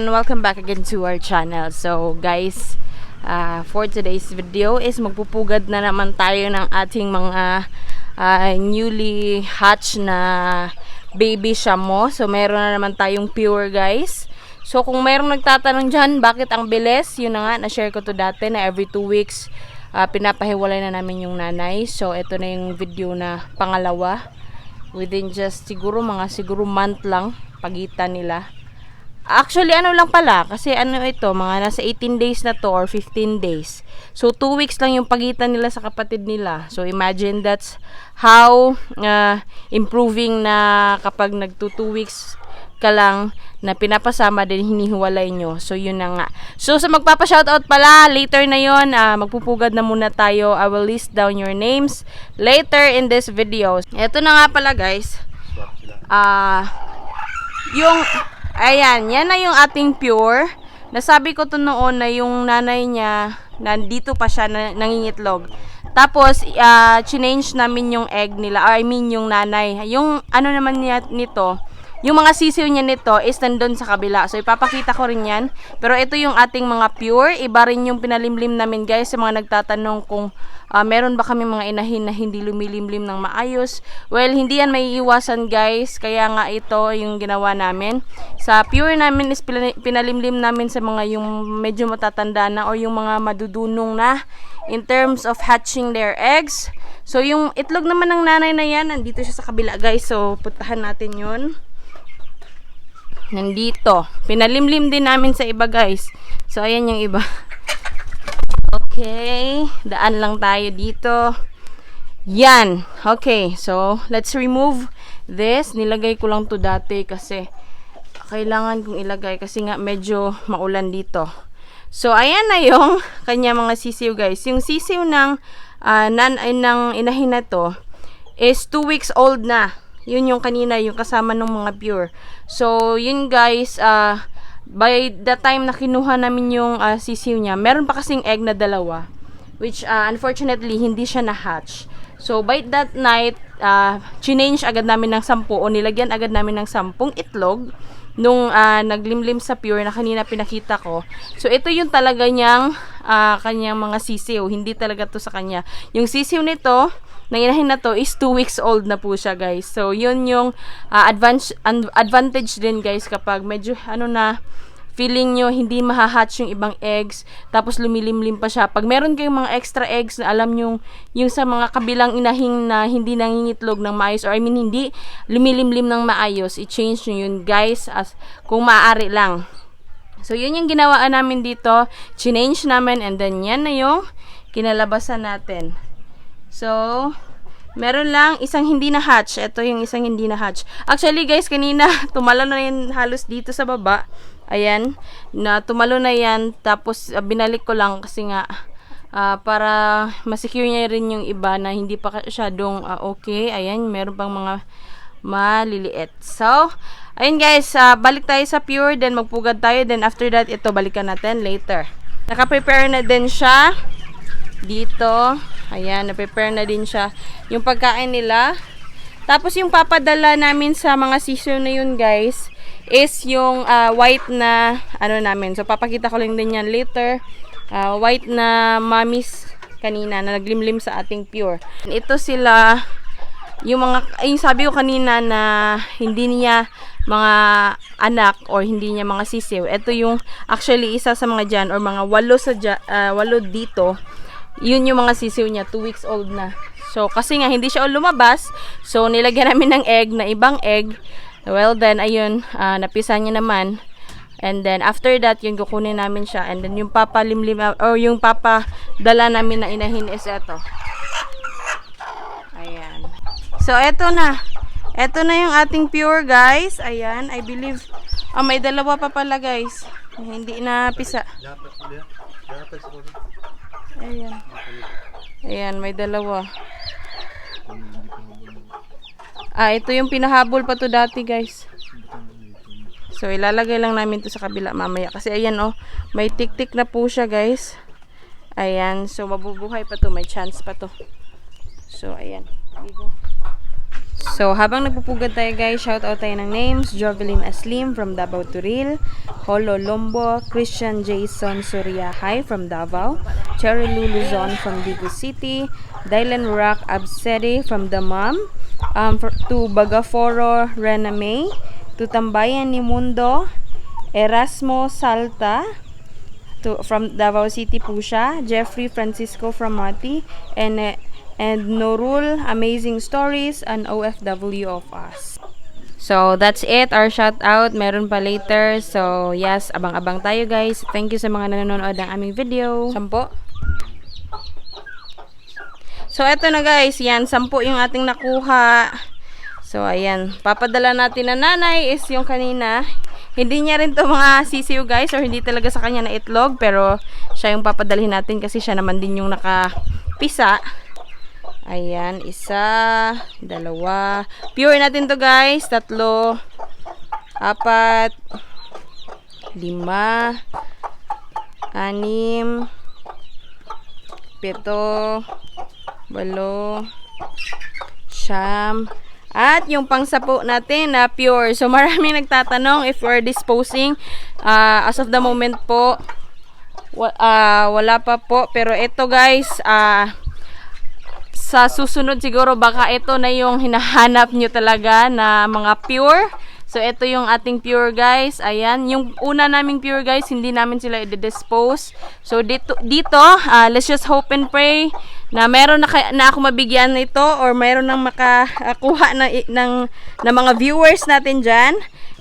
everyone, welcome back again to our channel. So guys, for today's video is magpupugad na naman tayo ng ating mga newly hatched na baby shamo. So meron na naman tayong pure guys. So kung mayroong nagtatanong dyan, bakit ang bilis? Yun na nga, na-share ko to dati na every 2 weeks pinapahiwalay na namin yung nanay. So ito na yung video na pangalawa. Within just siguro month lang pagitan nila. Actually, ano lang pala, kasi ano ito, mga nasa 18 days na to or 15 days. So, 2 weeks lang yung pagitan nila sa kapatid nila. So, imagine that's how improving na kapag nagto 2 weeks ka lang na pinapasama din hinihiwalay nyo. So, yun na nga. So, sa magpapa-shoutout pala, later na yun, magpupugad na muna tayo. I will list down your names later in this video. Ito na nga pala guys. Ayan, yan na yung ating pure. Nasabi ko to noon na yung nanay niya, nandito pa siya nangingitlog. Tapos, change namin yung egg nila, I mean yung nanay. Yung ano naman niya nito, yung mga sisiw niya nito is nandun sa kabila. So, ipapakita ko rin yan. Pero ito yung ating mga pure. Iba rin yung pinalimlim namin guys sa mga nagtatanong kung meron ba kami mga inahin na hindi lumilimlim ng maayos. Well, hindi yan may iwasan guys. Kaya nga ito yung ginawa namin. Sa pure namin is pinalimlim namin sa mga yung medyo matatanda na o yung mga madudunong na in terms of hatching their eggs. So, yung itlog naman ng nanay na yan, nandito siya sa kabila guys. So, putahan natin yun. Nandito. Pinalimlim din namin sa iba guys. So, ayan yung iba. Okay. Daan lang tayo dito. Yan. Okay. So, let's remove this. Nilagay ko lang to dati kasi kailangan kong ilagay kasi nga medyo maulan dito. So, ayan na yung kanya mga sisiw guys. Yung sisiw ng inahin na to is 2 weeks old na. Yun yung kanina, yung kasama ng mga pure. So, yun guys, by the time na kinuha namin yung sisiw niya, meron pa kasing egg na dalawa. Which, unfortunately, hindi siya na-hatch. So, by that night, change agad namin ng 10 o nilagyan agad namin ng 10 itlog nung naglimlim sa pure na kanina pinakita ko. So, ito yung talaga niyang kanyang mga sisiw. Hindi talaga to sa kanya. Yung sisiw nito, nanginahin na to is 2 weeks old na po siya guys. So, yun yung advantage din guys kapag medyo feeling nyo hindi mahahatch yung ibang eggs tapos lumilimlim pa siya. Pag meron kayong mga extra eggs na alam nyo yung sa mga kabilang inahing na hindi nangingitlog ng maayos or I mean hindi lumilimlim ng maayos, i-change nyo yun guys as kung maaari lang. So, yun yung ginawa namin dito. Change namin and then yan na yung kinalabasan natin. So, meron lang isang hindi na hatch. Ito yung isang hindi na hatch. Actually guys, kanina tumalo na yan halos dito sa baba. Ayan, na tumalo na yan. Tapos binalik ko lang kasi nga para masecure niya rin yung iba na hindi pa masyadong okay. Ayan, meron pang mga maliliit. So, ayun guys, balik tayo sa pure. Then magpugad tayo. Then after that, ito balikan natin later. Naka-prepare na din siya dito. Ayan, na-prepare na din siya yung pagkain nila. Tapos yung papadala namin sa mga sisiw na yun guys is yung white na namin. So papakita ko lang din yan later. White na mommies kanina na naglimlim sa ating pure. Ito sila yung sabi ko kanina na hindi niya mga anak or hindi niya mga sisiw. Ito yung actually isa sa mga dyan or mga 8 dito. Yun yung mga sisiw niya, 2 weeks old na. So, kasi nga, hindi siya lumabas. So, nilagyan namin ng egg, na ibang egg. Well, then, ayun, napisa niya naman. And then, after that, yun, kukunin namin siya. And then, yung papalimlim, or yung papadala namin na inahin is eto. Ayan. So, eto na. Eto na yung ating pure, guys. Ayan, I believe, may dalawa pa pala, guys. Hindi na pisa. Ayan. Ayan, may dalawa. Ito yung pinahabol pa to dati, guys. So, ilalagay lang namin to sa kabila mamaya. Kasi, ayan, may tik-tik na po siya, guys. Ayan. So, mabubuhay pa to. May chance pa to. So, ayan. Dito. So, habang nagpupugad tayo guys, shout out tayo ng names. Jovelyn Aslim from Davao Turil, Holo Lombo, Christian Jason Suryahay from Davao, Cherry Luzon from Digo City, Dylan Rock Absedi from Damam, to Bagaforo Rena May, to Tambayan ni Mundo, Erasmo Salta, from Davao City po siya, Jeffrey Francisco from Mati, and Norul Amazing Stories, an OFW of us. So, that's it. Our shout out. Meron pa later. So, yes, abang-abang tayo guys. Thank you sa mga nanonood ng aming video. 10. So, eto na guys. Yan, 10 yung ating nakuha. So, ayan. Papadala natin na nanay is yung kanina. Hindi niya rin to mga sisiw guys, or hindi talaga sa kanya na itlog, pero siya yung papadalhin natin kasi siya naman din yung nakapisa. Ayan, 1, 2. Pure natin to guys. 3, 4, 5, 6, 7, 8, 8, 9, at yung pang-10 natin na pure. So, maraming nagtatanong if we're disposing. As of the moment po, wala pa po. Pero ito guys, sa susunod siguro baka ito na yung hinahanap nyo talaga na mga pure. So, ito yung ating pure guys. Ayan. Yung una naming pure guys, hindi namin sila i-dispose. So, dito let's just hope and pray na meron na ako mabigyan nito, or meron nang makakuha ng mga viewers natin dyan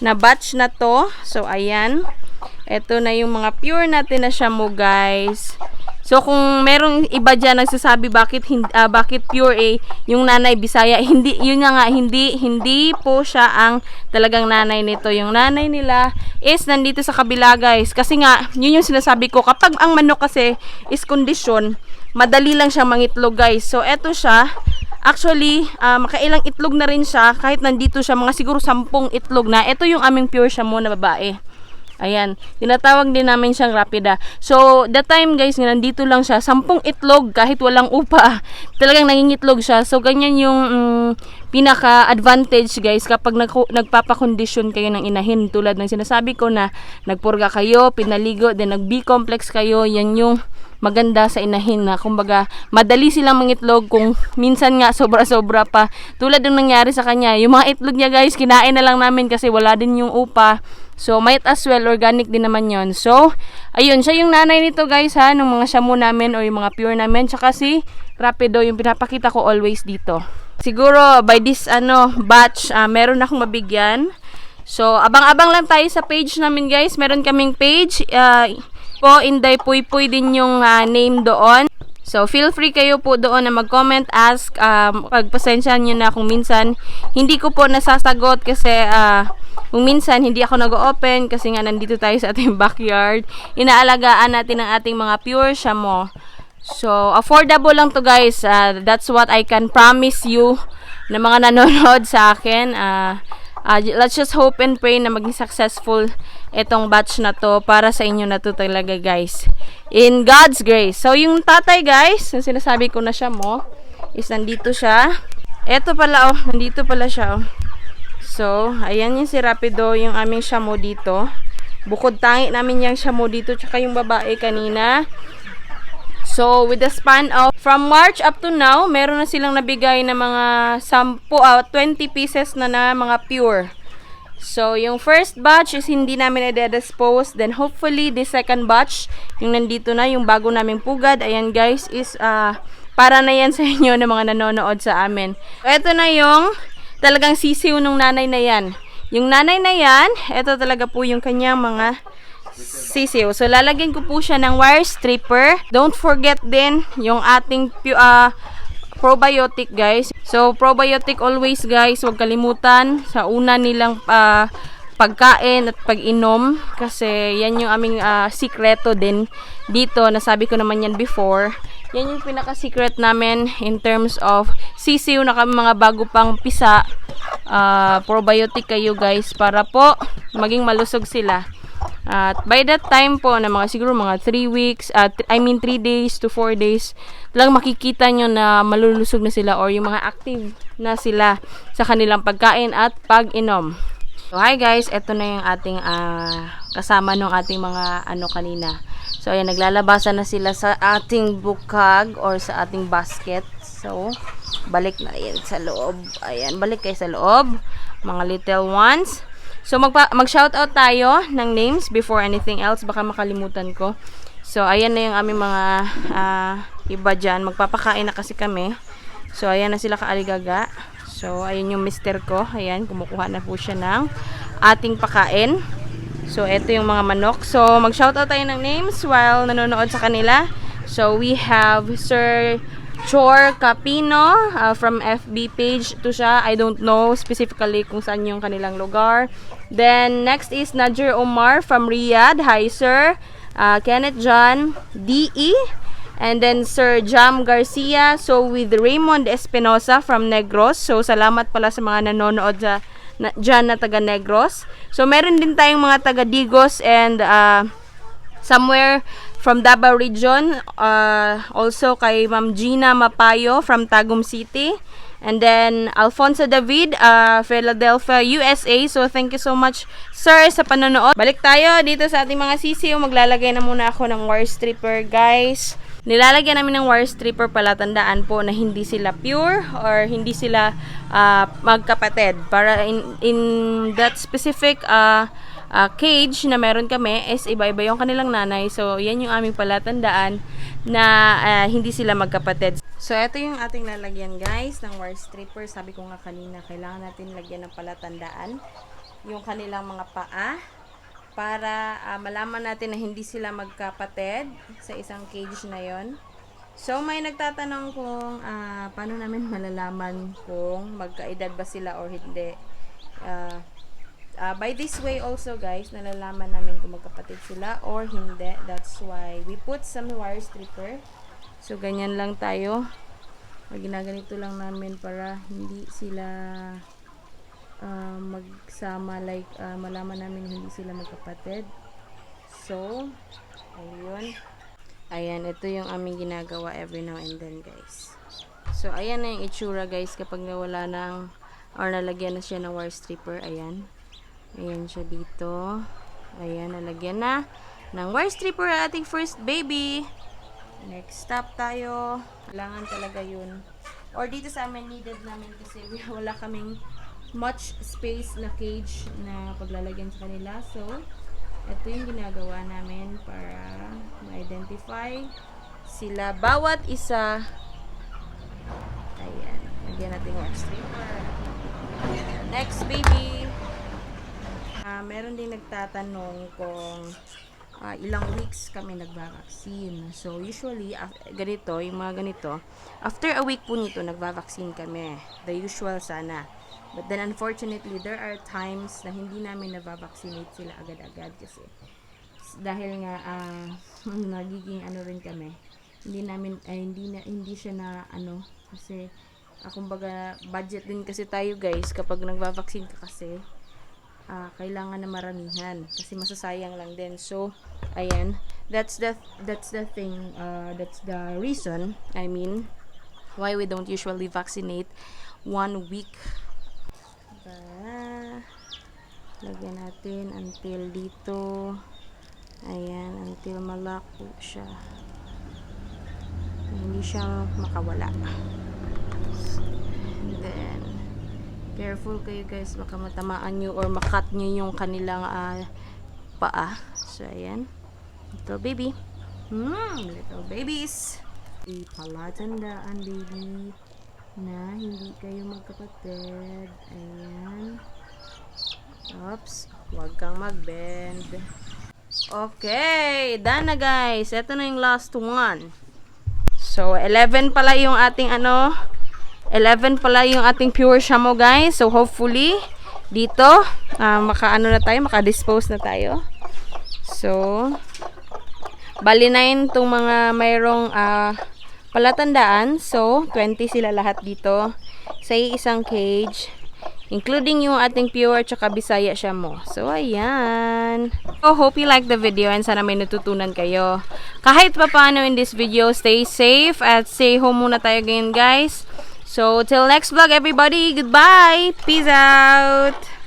na batch na to. So, ayan. Ito na yung mga pure natin na shamu guys. So, kung merong iba dyan nagsasabi bakit pure yung nanay Bisaya, hindi, yun nga, hindi po siya ang talagang nanay nito. Yung nanay nila is nandito sa kabila guys. Kasi nga, yun yung sinasabi ko, kapag ang manok kasi is kondisyon, madali lang siyang mangitlog guys. So, eto siya. Actually, makailang itlog na rin siya, kahit nandito siya, mga siguro 10 itlog na. Ito yung aming pure siya mo na babae. Ayan, tinatawag din namin siyang rapida. So, that time guys, nandito lang siya, 10 itlog kahit walang upa. Talagang nangingitlog siya. So, ganyan yung pinaka-advantage guys kapag nagpapakondisyon kayo ng inahin. Tulad ng sinasabi ko na nagpurga kayo, pinaligo, then nag-B-complex kayo. Yan yung maganda sa inahin na kumbaga madali silang mangitlog, kung minsan nga sobra-sobra pa. Tulad ng nangyari sa kanya, yung mga itlog niya guys, kinain na lang namin kasi wala din yung upa. So, might as well, organic din naman yon. So, ayun, siya yung nanay nito guys ha, ng mga shamu namin o yung mga pure namin. Tsaka si Rapido, yung pinapakita ko always dito. Siguro, by this batch, meron akong mabigyan. So, abang-abang lang tayo sa page namin guys. Meron kaming page. Po, Inday Puy Puy din yung name doon. So, feel free kayo po doon na mag-comment, ask. Pagpasensya nyo na kung minsan hindi ko po nasasagot kasi kung minsan hindi ako nag-open kasi nga nandito tayo sa ating backyard. Inaalagaan natin ang ating mga pure shamu. So, affordable lang to guys. That's what I can promise you na mga nanonood sa akin. Let's just hope and pray na maging successful itong batch na to para sa inyo na to talaga guys. In God's grace. So, yung tatay guys, yung sinasabi ko na siya mo, is nandito siya. Eto pala nandito pala siya So, ayan yung si Rapido, yung aming shamu dito. Bukod tangi namin yung shamu dito, tsaka yung babae kanina. So, with the span of from March up to now, meron na silang nabigay na mga 20 pieces na mga pure. So, yung first batch is hindi namin i-dispose. Then, hopefully, the second batch, yung nandito na, yung bago naming pugad, ayan guys, is para na yan sa inyo na mga nanonood sa amin. So, ito na yung talagang sisiw nung nanay na yan. Yung nanay na yan, ito talaga po yung kanyang mga sisiw. So, lalagyan ko po siya ng wire stripper. Don't forget din yung ating probiotic guys. So, probiotic always guys, huwag kalimutan sa una nilang pagkain at pag-inom. Kasi yan yung aming sikreto din dito. Nasabi ko naman yan before. Yan yung pinaka-secret namin in terms of sisiw na kami mga bago pang pisa. Probiotic kayo guys para po maging malusog sila. At by that time po, na mga siguro mga 3 weeks, 3 days to 4 days, lang makikita nyo na malulusog na sila or yung mga active na sila sa kanilang pagkain at pag-inom. So, hi guys, eto na yung ating kasama ng ating mga kanina. So, ayan, naglalabasan na sila sa ating bukag or sa ating basket. So, balik na yan sa loob. Ayan, balik kayo sa loob, mga little ones. So, mag-shoutout tayo ng names before anything else. Baka makalimutan ko. So, ayan na yung aming mga iba dyan. Magpapakain na kasi kami. So, ayan na sila kaaligaga. So, ayan yung mister ko. Ayan, kumukuha na po siya ng ating pakain. So, eto yung mga manok. So, mag-shoutout tayo ng names while nanonood sa kanila. So, we have Sir Chor Capino from FB page to siya. I don't know specifically kung saan yung kanilang lugar. Then, next is Najir Omar from Riyadh. Hi, sir. Kenneth John, DE. And then, Sir Jam Garcia. So, with Raymond Espinosa from Negros. So, salamat pala sa mga nanonood dyan na taga Negros. So, meron din tayong mga taga Digos and somewhere from Davao region. Also kay Ma'am Gina Mapayo from Tagum City. And then Alfonso David, Philadelphia, USA. So thank you so much, sir, sa panonood. Balik tayo dito sa ating mga sisiw. Maglalagay na muna ako ng wire stripper, guys. Nilalagyan namin ng wire stripper pala, tandaan po na hindi sila pure or hindi sila magkapatid. Para in that specific cage na meron kami is iba-iba yung kanilang nanay. So, yan yung aming palatandaan na hindi sila magkapatid. So, ito yung ating lalagyan, guys, ng wire stripper. Sabi ko nga kanina, kailangan natin lagyan ng palatandaan yung kanilang mga paa para malaman natin na hindi sila magkapatid sa isang cage na yon. So, may nagtatanong kung paano namin malalaman kung magkaedad ba sila or hindi. By this way also, guys, nalalaman namin kung magkapatid sila or hindi. That's why we put some wire stripper. So, ganyan lang tayo. Ginaganito lang namin para hindi sila magsama, like malaman namin hindi sila magkapatid. So, ayun. Ayan, ito yung aming ginagawa every now and then, guys. So, ayan na yung itsura, guys, kapag nawala ng or nalagyan na siya ng wire stripper. Ayan. Ayan siya dito. Ayan, nalagyan na ng wire stripper ating first baby. Next stop tayo. Kailangan talaga yun. Or dito sa amin, needed namin kasi wala kaming much space na cage na paglalagyan sa kanila. So, ito yung ginagawa namin para ma-identify sila bawat isa. Ayan. Lagyan natin wire stripper. Next baby. Meron din nagtatanong kung ilang weeks kami nagva-vaccine. So, usually, ganito, yung mga ganito, after a week po nito, nagva-vaccine kami. The usual sana. But then, unfortunately, there are times na hindi namin nabavaccinate sila agad-agad kasi dahil nga, nagiging rin kami. Hindi siya na, kasi, kumbaga, budget din kasi tayo, guys, kapag nagva-vaccine ka kasi, kailangan na maramihan kasi masasayang lang din. So, ayan, that's the thing, that's the reason, I mean, why we don't usually vaccinate 1 week. Lagyan natin until dito. Ayan, until malako siya. Hindi siya makawala. And then, careful kayo, guys, baka matamaan nyo or makat nyo yung kanilang paa. So, ayan. Little baby. Little babies. Ipalatandaan, baby, na hindi kayo magkapatid. Ayan. Oops. Huwag kang mag-bend. Okay. Done na, guys. Ito na yung last one. So, 11 pala yung ating 11 pala yung ating pure shamo, guys. So, hopefully, dito, maka-dispose na tayo. So, bali 9 itong mga mayroong palatandaan. So, 20 sila lahat dito sa isang cage. including yung ating pure tsaka Bisaya siya mo. So, ayan. So, hope you like the video and sana may natutunan kayo. Kahit pa paano in this video, stay safe at stay home muna tayo ngayon, guys. So, till next vlog, everybody. Goodbye. Peace out.